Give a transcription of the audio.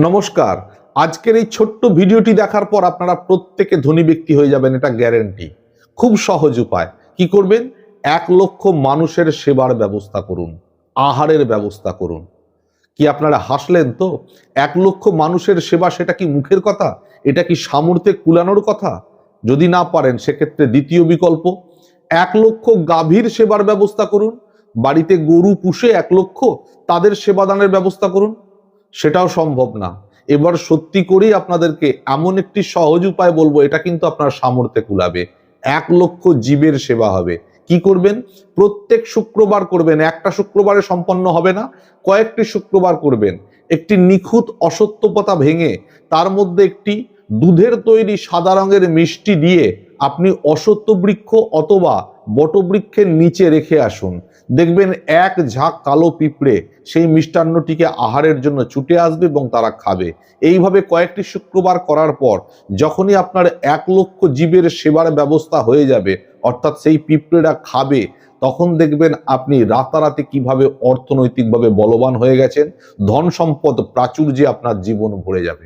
নমস্কার। আজকের এই ছোট্ট ভিডিওটি দেখার পর আপনারা প্রত্যেকে ধনী ব্যক্তি হয়ে যাবেন, এটা গ্যারান্টি। খুব সহজ উপায়। কি করবেন? 1,00,000 মানুষের সেবার ব্যবস্থা করুন, আহারের ব্যবস্থা করুন। কি আপনারা হাসলেন তো? 1,00,000 মানুষের সেবা, সেটা কি মুখের কথা? এটা কি সামর্থ্যে কুলানোর কথা? যদি না পারেন সেক্ষেত্রে দ্বিতীয় বিকল্প, 1,00,000 গাভীর সেবার ব্যবস্থা করুন। বাড়িতে গরু পুষে 1,00,000 তাদের সেবাদানের ব্যবস্থা করুন। সেটাও সম্ভব না। এবার সত্যি করেই আপনাদেরকে এমন একটি সহজ উপায় বলবো, এটা কিন্তু আপনার সামর্থ্যে কুলাবে। 1,00,000 জীবের সেবা হবে। কি করবেন? প্রত্যেক শুক্রবার করবেন। একটা শুক্রবারে সম্পন্ন হবে না, কয়েকটি শুক্রবার করবেন। একটি নিখুঁত অসত্য পাতা ভেঙে তার মধ্যে একটি দুধের তৈরি সাদা রঙের মিষ্টি দিয়ে আপনি অসত্য বৃক্ষ অথবা বটবৃক্ষের নিচে রেখে আসুন। দেখবেন এক ঝাঁক কালো পিঁপড়ে সেই মিষ্টান্নটিকে আহারের জন্য ছুটে আসবে এবং তারা খাবে। এইভাবে কয়েকটি শুক্রবার করার পর যখনই আপনার 1,00,000 জীবের সেবার ব্যবস্থা হয়ে যাবে, অর্থাৎ সেই পিঁপড়েরা খাবে, তখন দেখবেন আপনি রাতারাতি কিভাবে অর্থনৈতিকভাবে বলবান হয়ে গেছেন, ধন সম্পদ প্রাচুর্যে আপনার জীবন ভরে যাবে।